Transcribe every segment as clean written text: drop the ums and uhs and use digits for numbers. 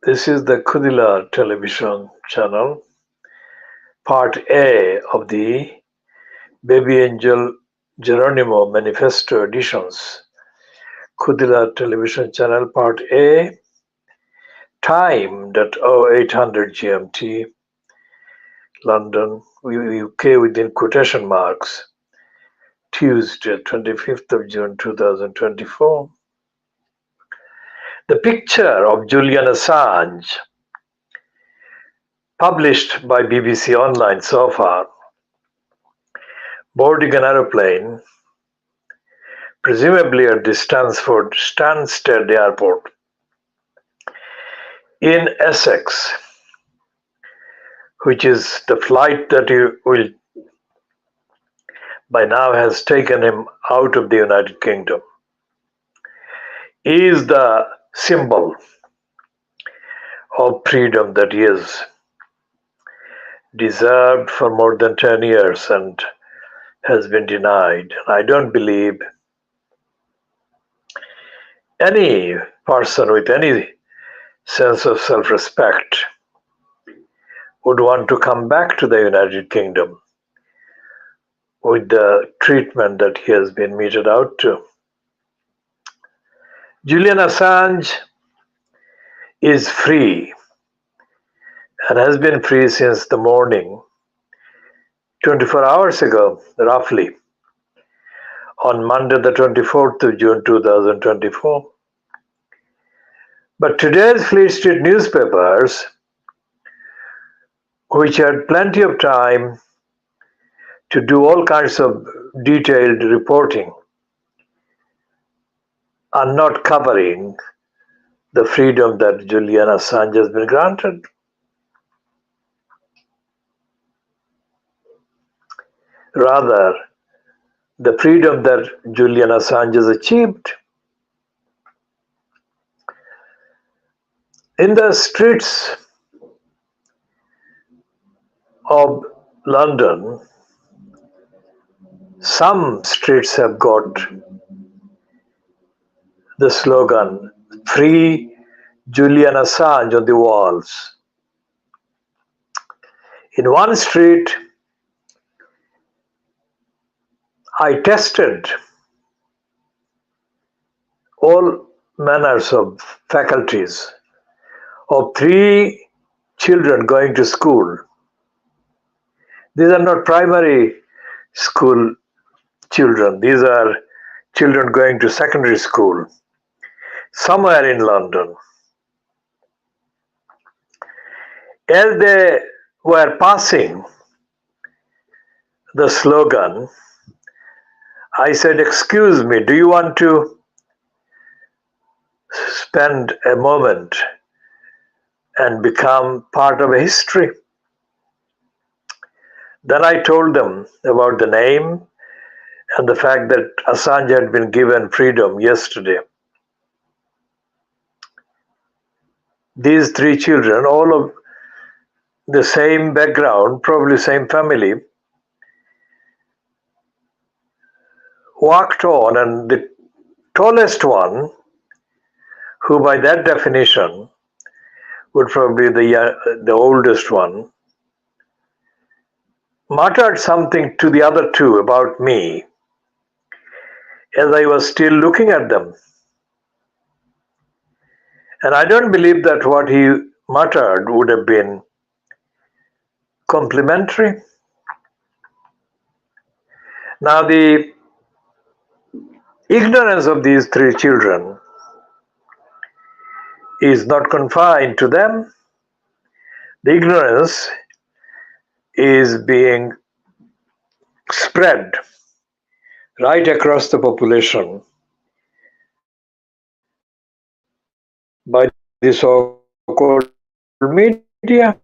This is the Khoodeelaar television channel, part A of the Baby Angel Geronimo Manifesto editions. Khoodeelaar television channel, part A, timed at 0800 GMT, London, UK within quotation marks, Tuesday, 25th of June 2024. The picture of Julian Assange, published by BBC Online so far, boarding an aeroplane, presumably at the Stansted Airport in Essex, which is the flight that will by now has taken him out of the United Kingdom, is the symbol of freedom that he has deserved for more than 10 years and has been denied. I don't believe any person with any sense of self-respect would want to come back to the United Kingdom with the treatment that he has been meted out to. Julian Assange is free and has been free since the morning, 24 hours ago, roughly, on Monday, the 24th of June 2024. But today's Fleet Street newspapers, which had plenty of time to do all kinds of detailed reporting, are not covering the freedom that Julian Assange has been granted. Rather, the freedom that Julian Assange has achieved. In the streets of London, some streets have got the slogan, "Free Julian Assange" on the walls. In one street, I tested all manners of faculties of 3 children going to school. These are not primary school children. These are children going to secondary school somewhere in London. As they were passing the slogan, I said, "Excuse me, do you want to spend a moment and become part of a history?" Then I told them about the name and the fact that Assange had been given freedom yesterday. These 3 children, all of the same background, probably same family, walked on, and the tallest one, who by that definition would probably be the oldest one, muttered something to the other 2 about me as I was still looking at them. And I don't believe that what he muttered would have been complimentary. Now, the ignorance of these 3 children is not confined to them. The ignorance is being spread right across the population by the so-called media.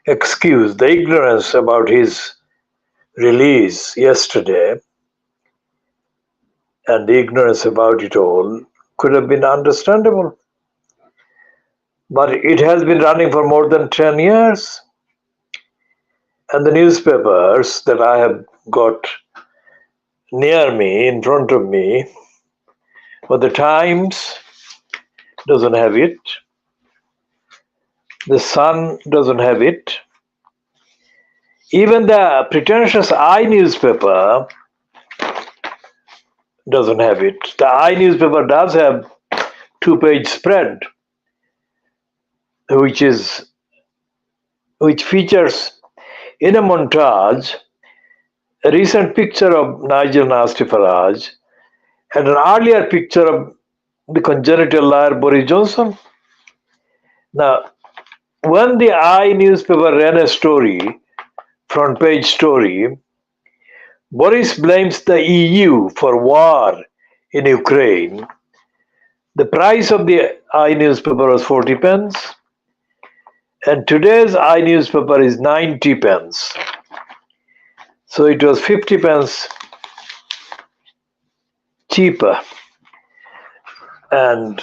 excuse the ignorance about his release yesterday, and the ignorance about it all could have been understandable. But it has been running for more than 10 years. And the newspapers that I have got near me, in front of me, but the Times doesn't have it. The Sun doesn't have it. Even the pretentious I newspaper doesn't have it. The I newspaper does have two-page spread, which features in a montage a recent picture of Nigel Nasty Farage and an earlier picture of the congenital liar Boris Johnson. Now, when the I newspaper ran a story, front page story, Boris blames the EU for war in Ukraine. The price of the I newspaper was 40 pence, and today's I newspaper is 90 pence. So it was 50 pence cheaper. And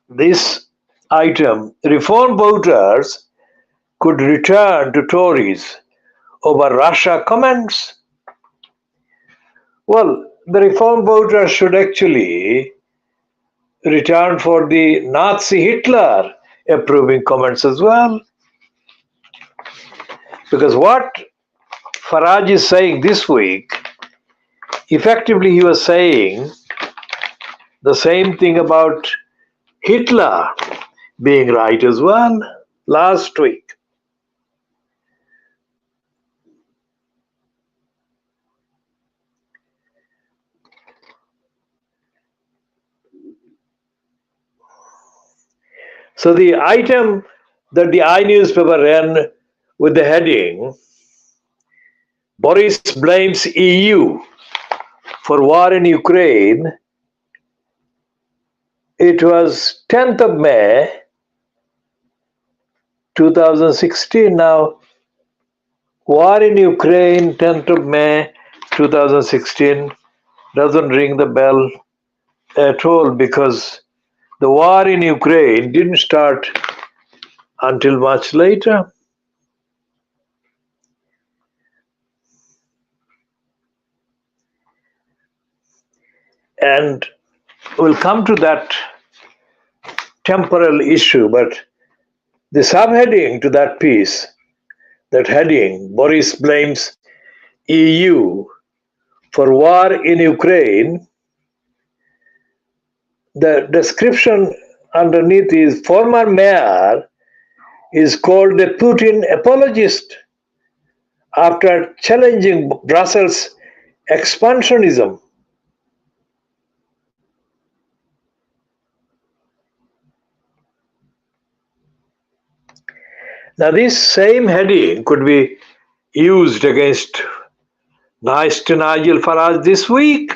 this item, reform voters could return to Tories over Russia comments. Well, the reform voters should actually return for the Nazi Hitler approving comments as well. Because what Farage is saying this week, effectively he was saying the same thing about Hitler being right as well last week. So the item that the I newspaper ran with the heading, Boris blames EU for war in Ukraine, it was 10th of May 2016 now. War in Ukraine, 10th of May 2016 doesn't ring the bell at all, because the war in Ukraine didn't start until much later. And we'll come to that temporal issue, but the subheading to that piece, that heading, Boris blames EU for war in Ukraine, the description underneath is former mayor is called a Putin apologist after challenging Brussels expansionism. Now, this same heading could be used against Nigel Farage this week.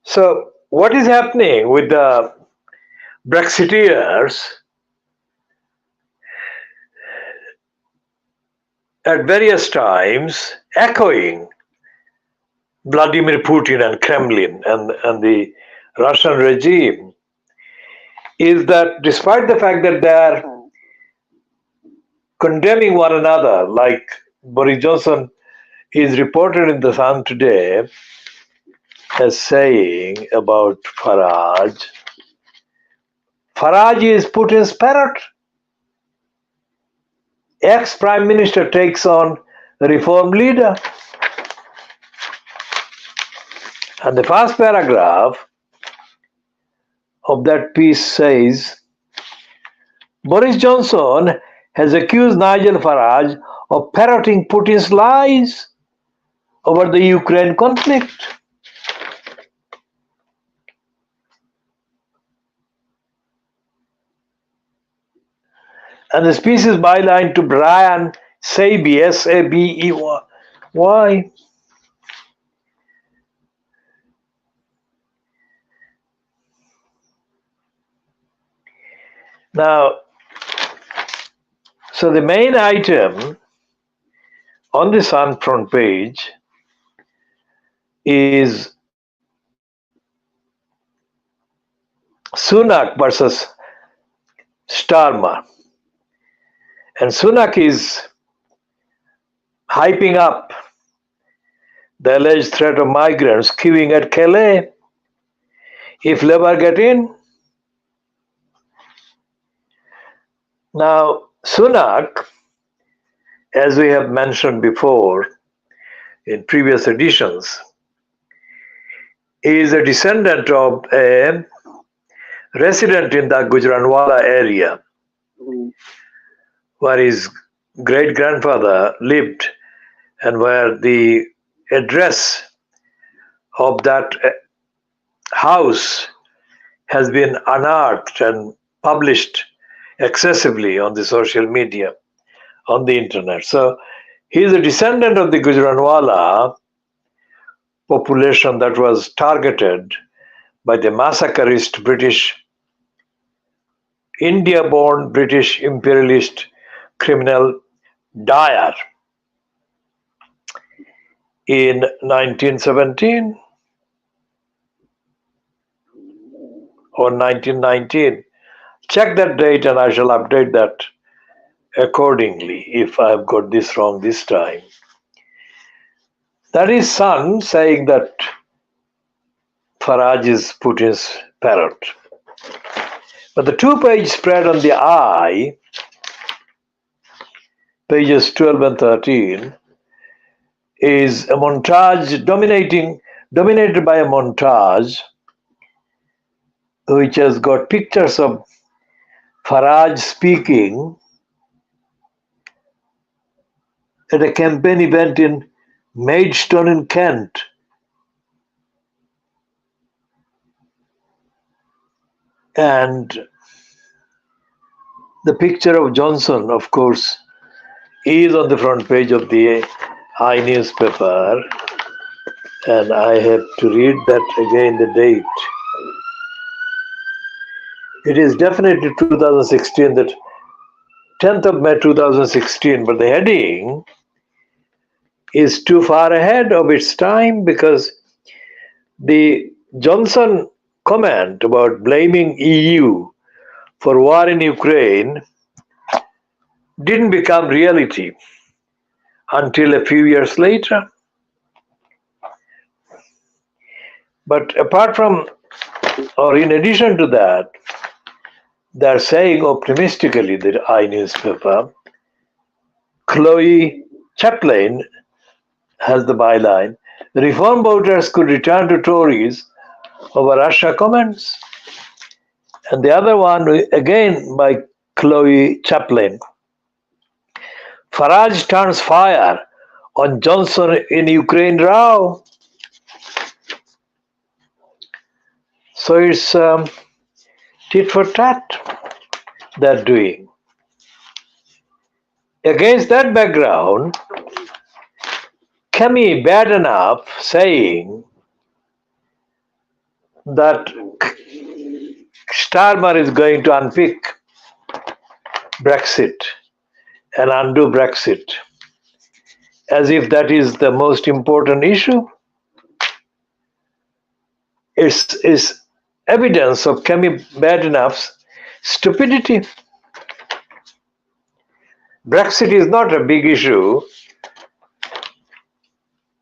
So, what is happening with the Brexiteers at various times echoing Vladimir Putin and Kremlin and the Russian regime is that despite the fact that they are condemning one another, like Boris Johnson is reported in the Sun today as saying about Farage is Putin's parrot. Ex-Prime Minister takes on the reform leader. And the first paragraph of that piece says, Boris Johnson has accused Nigel Farage of parroting Putin's lies over the Ukraine conflict. And this piece is bylined to Brian Sabey, S-A-B-E-Y. Now, So the main item on the Sun front page is Sunak versus Starmer. And Sunak is hyping up the alleged threat of migrants queuing at Calais if Labour get in. Now, Sunak, as we have mentioned before in previous editions, is a descendant of a resident in the Gujranwala area, where his great-grandfather lived and where the address of that house has been unearthed and published excessively on the social media, on the internet. So he is a descendant of the Gujranwala population that was targeted by the massacreist British, India-born British imperialist criminal Dyer in 1917 or 1919. Check that date and I shall update that accordingly if I have got this wrong this time. That is Sun saying that Farage is Putin's parrot. But the two-page spread on the eye, pages 12 and 13, is a montage dominated by a montage which has got pictures of Farage speaking at a campaign event in Maidstone in Kent. And the picture of Johnson, of course, is on the front page of the I newspaper. And I have to read that again, the date. It is definitely 2016, that 10th of May 2016, but the heading is too far ahead of its time because the Johnson comment about blaming EU for war in Ukraine didn't become reality until a few years later. But apart from, or in addition to that, they're saying optimistically, the I newspaper, Chloe Chaplain has the byline, the reform voters could return to Tories over Russia comments. And the other one, again by Chloe Chaplain, Farage turns fire on Johnson in Ukraine row. So it's tit for tat they're doing. Against that background, Kemi Badenoch saying that Starmer is going to unpick Brexit and undo Brexit, as if that is the most important issue. It's evidence of Kemi Badenoch's stupidity. Brexit is not a big issue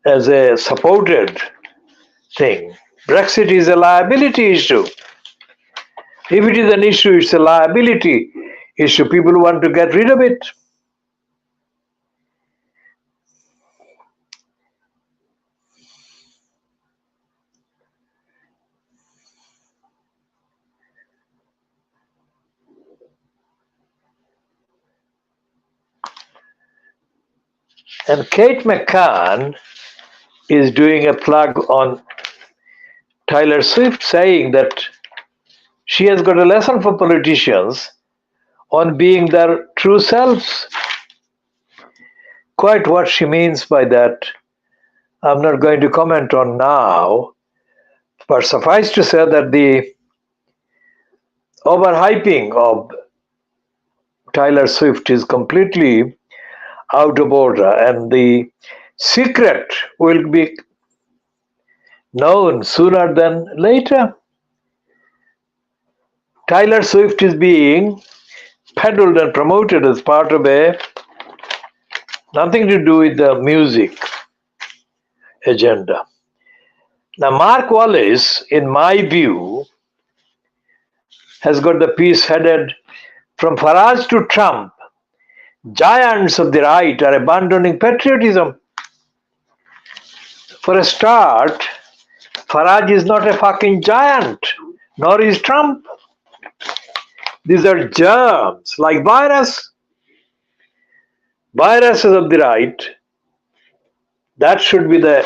as a supported thing. Brexit is a liability issue. If it is an issue, it's a liability issue. People want to get rid of it. And Kate McCann is doing a plug on Taylor Swift, saying that she has got a lesson for politicians on being their true selves. Quite what she means by that, I'm not going to comment on now, but suffice to say that the overhyping of Taylor Swift is completely out of order, and the secret will be known sooner than later. Taylor Swift is being peddled and promoted as part of a nothing to do with the music agenda. Now, Mark Wallace, in my view, has got the piece headed "From Farage to Trump, Giants of the Right are Abandoning Patriotism." For a start, Farage is not a fucking giant, nor is Trump. These are germs, like virus. Viruses of the right. That should be the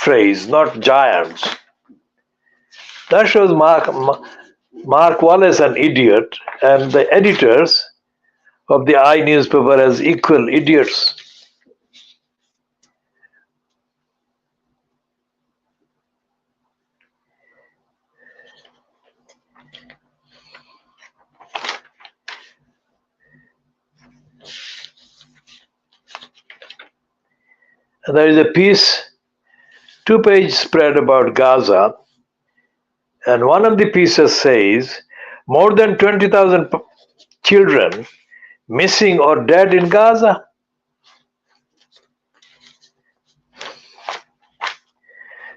phrase, not giants. That shows Mark Wallace an idiot, and the editors of the I newspaper as equal idiots. And there is a piece, 2-page spread about Gaza, and one of the pieces says more than 20,000 children missing or dead in Gaza.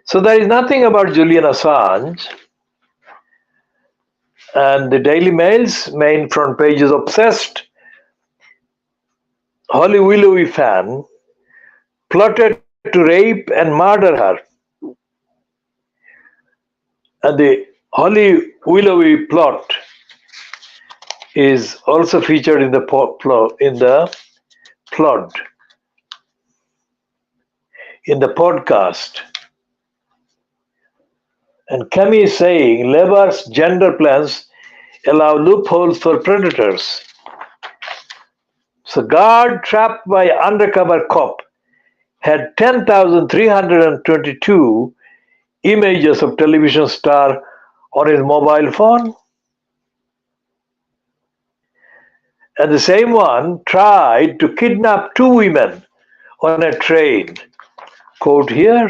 So there is nothing about Julian Assange, and the Daily Mail's main front page is obsessed. Holly Willoughby fan plotted to rape and murder her. And the Holly Willoughby plot is also featured in the podcast. And Kemi is saying Labour's gender plans allow loopholes for predators. So guard trapped by undercover cop had 10,322 images of television star on his mobile phone. And the same one tried to kidnap 2 women on a train. Quote here.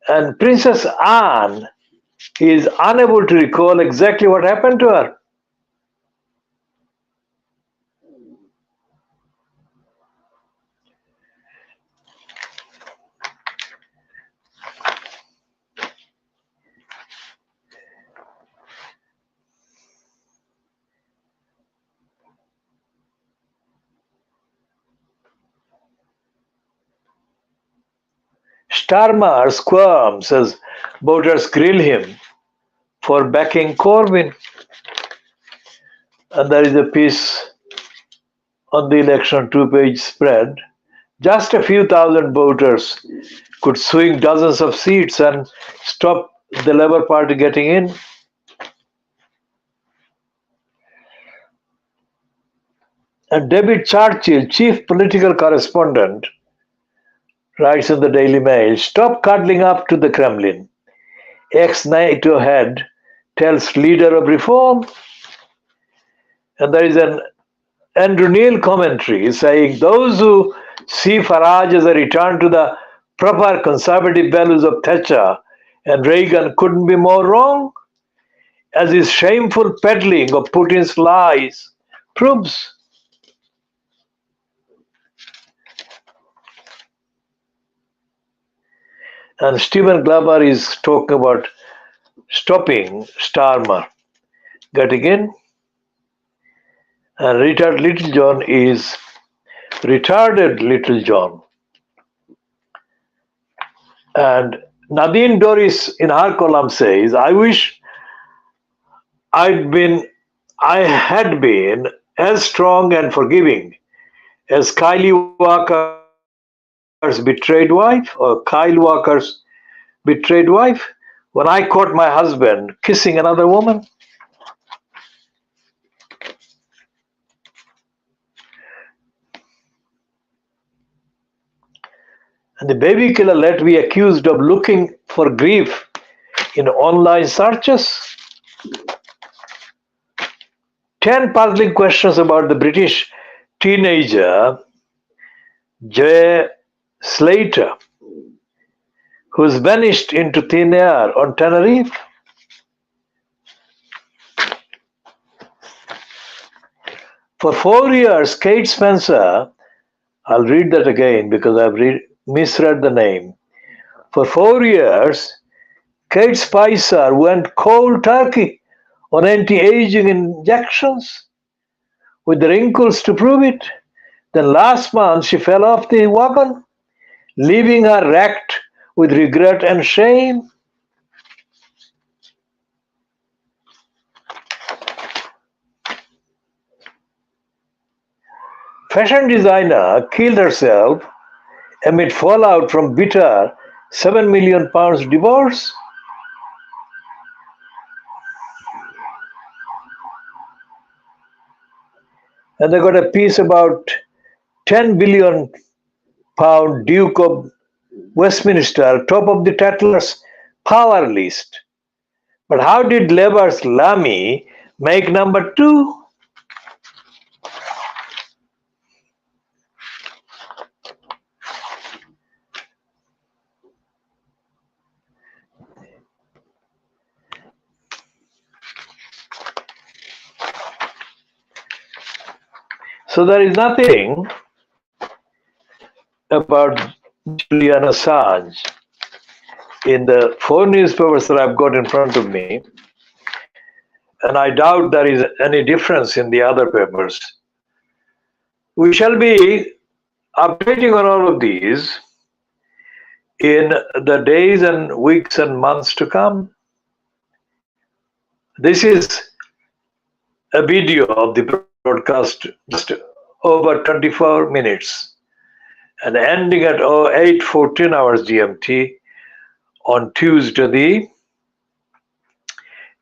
And Princess Anne is unable to recall exactly what happened to her. Starmer squirms as voters grill him for backing Corbyn. And there is a piece on the election 2-page spread. Just a few thousand voters could swing dozens of seats and stop the Labour Party getting in. And David Churchill, chief political correspondent, writes in the Daily Mail, "Stop cuddling up to the Kremlin. Ex-NATO head tells leader of reform." And there is an Andrew Neil commentary saying, "Those who see Farage as a return to the proper conservative values of Thatcher and Reagan couldn't be more wrong, as his shameful peddling of Putin's lies proves." And Stephen Glover is talking about stopping Starmer getting in. And retarded Little John is retarded Little John. And Nadine Dorris in her column says, "I wish I had been as strong and forgiving as Kylie Walker's betrayed wife, or Kyle Walker's betrayed wife, when I caught my husband kissing another woman." And the baby killer let be accused of looking for grief in online searches. 10 puzzling questions about the British teenager J. Slater, who's vanished into thin air on Tenerife. For 4 years, Kate Spencer, I'll read that again because I've misread the name. For 4 years, Kate Spicer went cold turkey on anti-aging injections with the wrinkles to prove it. Then last month she fell off the wagon, leaving her wrecked with regret and shame. Fashion designer killed herself amid fallout from bitter £7 million divorce. And they got a piece about £10 billion Duke of Westminster, top of the Tatler's power list. But how did Labour's Lamy make number 2? So there is nothing about Julian Assange in the 4 newspapers that I've got in front of me, and I doubt there is any difference in the other papers. We shall be updating on all of these in the days and weeks and months to come. This is a video of the broadcast just over 24 minutes and ending at 8:14 hours GMT on Tuesday, the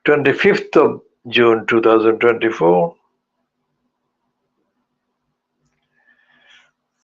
25th of June 2024.